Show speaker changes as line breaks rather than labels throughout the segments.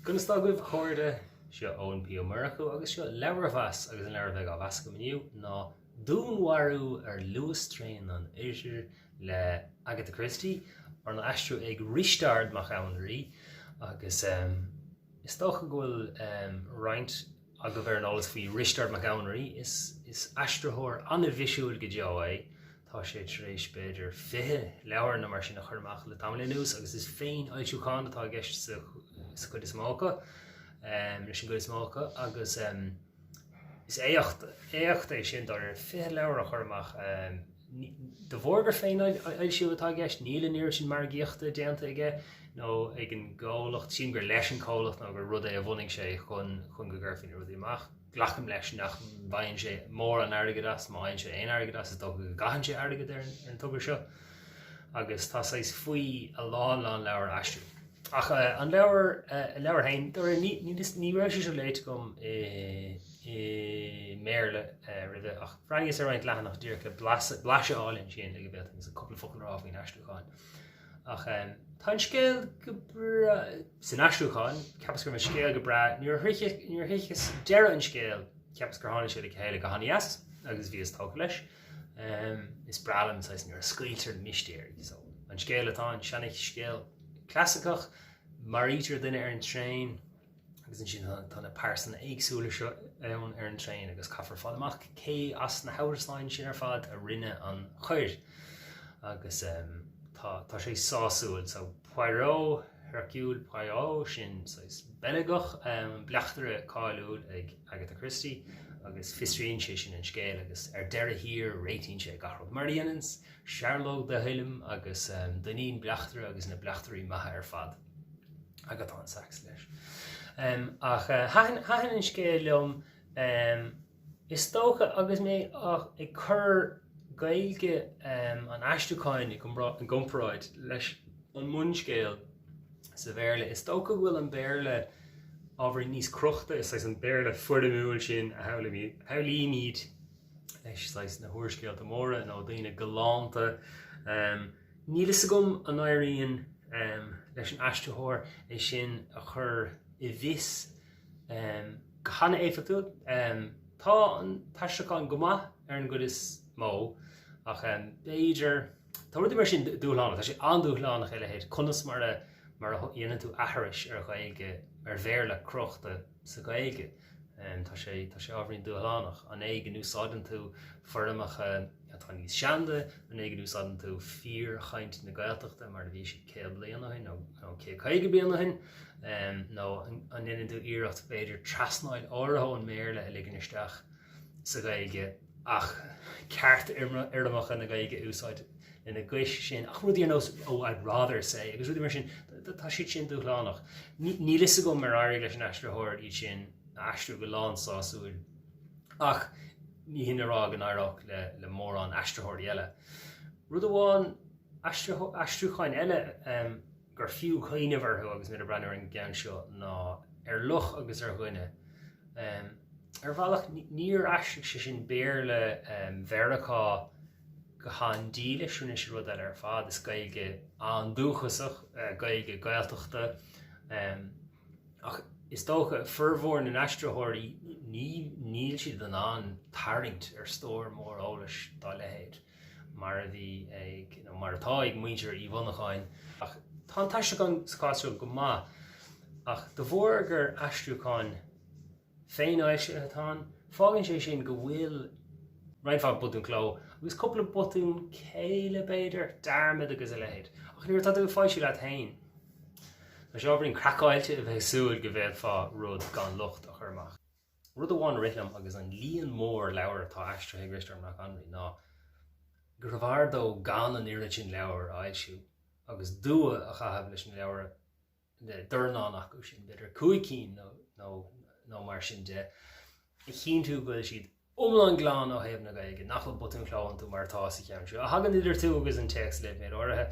Gunstá goibh cóirde seo ón Pío Murachú agus seo Leabhar-mheas agus an leabhar á bheas go miniu ná Dúnmharú Luastraein an Oirthir le Agatha Christie ar na aistru ag Risteard mac Annraoi agus is tócha gohfuil roint a go bhar an olalas faoi Risteard mac Annraoi is aistruthóir anna bhisiúil go deo tá sé éis beidir fiche leabhar na mar sin nach chuirmach le tamla nús agus is féin ailsiúcháin atá gceist sa chud is mácha leis an go is mácha agus is éocht é sin dar fiche leabhar a chuirmach de bhórgur féin ailsiú atá gceist níl níir sin mar gíochta déanta aige nó ag an gálacht sin gur leis an cálacht ná gur rud é a bhunning sé chun go ggurfinn rudí amach glacham leis nach bhain sé mór an airgedas máin sé ein airgedas is dog gahan sé airgad ar an tugur seo agus tá sais faoi a lá leabhar aistú ach an leabhar hain ní raibh sé léit gom méle ridde ach Frangus ar roint lehanach dúrcha blaseálinn sin le go bit a couple fucking rá hín aistúáin ach tá an scéal san aistúáin ceapas gur mar scéal go bra níor thuchas deire an scéal ceapas gur tháinig sé le chéile go hanías agus bhí is tócha leis is bralam sais níor scailtear mistéir so an scéal atá an seannig scéal clasicach mar ítear duine ar an trein agus an sin tána pásan éagsúla seo ar an trein agus caafar fád amach cé as na Haoirthláin sin ar fad a rinne an chuir agus tá sé sáúil so Poirot, HERCULE Poirot sin benigach bleachtar cáilúil ag Agatha Christie agus fistrion sé sin an scéal agus ar deire hir réitín sé garrod Marianans, Charlotte de Hilm agus daoine bleachtar agus na bleachtarí maithe ar fad Agatha an sax leis. Ach hain an scéal leom is tócha agus mé ach ag chur Gaeilge an aistruáin an gomráid leis an munscéal sa bhéirle is tócha bhfuil an béirle ábhar níos cruachta is an béirle fuirdamúil sin a haolí míad leis na thuairscéal do móra nó daoine galánta níl is gom an éiríonn leis an aistruthóir é sin a chur I bhís chana éifeachú tá an taisteáin go maith ar an go is mó ach béidir tá ruí mar sin dúláánna tá sé andúláánach eile héad conas mar dhéanaan tú athris ar Gaeilge ar bhéirle crochta sa Gaeilge tá sé ábhríonn dúláánach an éige úsáidan tú forramach tá níos seanda an éige úsáidan tú fíor chaint na Gaeltachta mar bhí sé cé bliana hin nó cé caige bliana hin nó an inan tú iirecht beidir trasnáid árath an méle a ligan isteach sa Gaeilge ach ceart irdamach na Gaeilge úsáid ina gcuis sin ach rudí an I'd rather say agus rudí mar sin tá siad sin dúláánach ní lisa go mar airí leis an aistruthóir í sin aistrú go lán sáúil ach ní hinarrá an áireach le mór an aistruthóir eile rud amháin aistrúcháin eile gur fiú chuoinehharthú agus mid a brenn an gceann seo ná ar luch agus ar dhuine ar bhealach níor aistrú sé sin béirle mheiriceá go handíle siúna sé rud eile ar fad is Gaeilge an dúchasach Gaeilge Gaeltachta ach is tócha fermhór na aistruthóirí níl siad an an tarringt ar stór mór ólas dá lehéad mar a bhí ag mar atá ag muintear í bhunacháin ach tá taisteáin sáú go maith ach do bhór gur aistruúcháin féin áise atá fágann sé sin go bhfuil reinfá butún cló agus coppla butún céile beidir darmid agus a lehéad ach níor tá go fáisiú le hain Tá sé ábhríonn crackáilte a bheith súil go bhéad fá rud gan lucht a churmach rud amháin rilam agus an líon mór leabhar atá aistru ag Risteard mac Annraoi ná gur bhhar dó gan an iiri sin leabhar ailsiú agus dua a chahabh leis an leabhar de durnánach go sin beidir cuaigcín nó mar sin de I chin tú go siad omlan glán ó héamh na Gaeilge nachfuil butún chláán tú mar tá sa cheann seo a hagan idir tú agus an text le mé orthe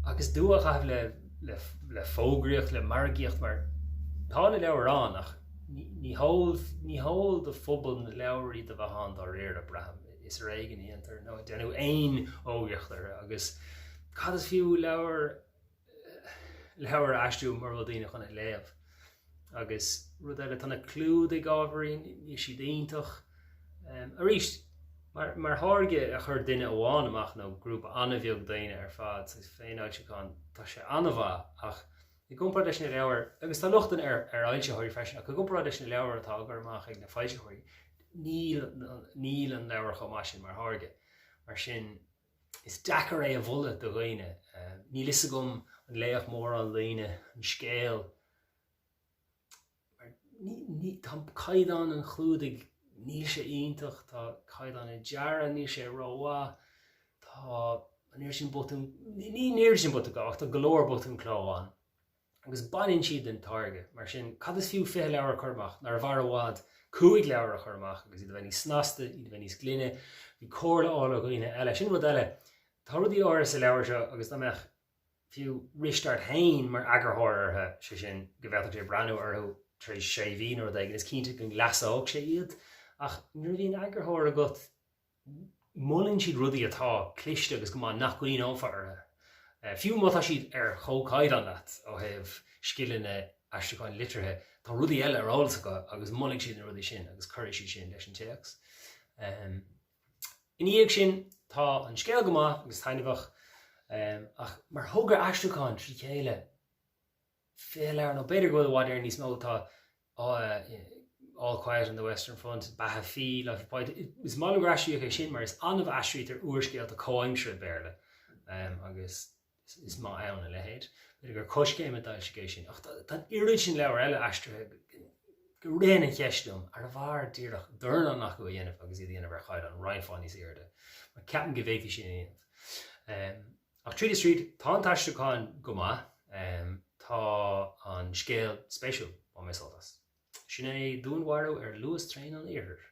agus dua a chahabh le fógraíocht le margaíocht mar tá le leabhar an ach ní hol de fphobal na leabharí de bheitán á réir a braham is réigen íontar nó denú aon ógeachtar agus cad is fiú leabhar aistriú mar bhfuil daoine chuna léamh agus rud eile tanna clúd ag ábharín is si daontach a ríist mar tháirge a chur duine amháin amach nó grúpa anmheog daine ar fad is féin áil seán tá sé anmha ach i gcompar leis na leabhar agus tá luchtain ar áilte thóirí freisin ach go gcompar leis na leabhar atá gur amach ag na fáilte thóirí níl an leabhar chomá sin mar tháirge mar sin is dachar é a bhula do dhaoine ní lisa gom an léamh mór an líine an scéal tá caighdeán an chlúdig ní sé iontach tá caighdeán i deara ní sé róá tá níor sin botún ní níor sin bot gach tá golóir botún chláán agus banin siad den targe mar sin cad is fiú 5 leabhar chumach nar bhar bhád 5 leabhar chumach agus iad bhain snasta iad bhain gline bhí cóla ála goine eile sin rud eile tá rudí áras sa leabhar seo agus dámeach fiú Risteard hain mar agarthirthe sé sin go bhheach sé breanú arthú trééis sé bhín or is cínta gon glasáach sé iad ach nuair bhíon agarthir agat mullinn siad rudaí atá cliste agus go nach goíon ámharthe fiú mátá siad ar chócáid an leat ó hebh skillne aisteáin litrithe tá rudaí eile arálsa go agus mullinn siad na rudaí sin agus chuir siad sin leis an teachs iníag sin tá an scéal go maith agus tainmhah ach mar thógar aisteáin trí chéile fé lear nó beidir go bhád ar níos mó tá All Quiet on the Western Front bathe fi is mágraisiú a sin mar is anmh aistríit ar uorscéalt a cáimsre béle agus is má anna lehéid gur coscéim a dail sé sin ach tá irid sin leabhar eile aistrithe go réanana cheistum ar a bhar díreach dúrna nach go dhéanamh agus iad dhéanamh ar chaid an Ryan níos éirde mar ceapan go bhéici sin dhéanamh ach Treaty Street tá an taisteáin go maith tá an scéal spéisiúil ó mésoltas sin é Dúnmharú ar Luastraein an Oirthir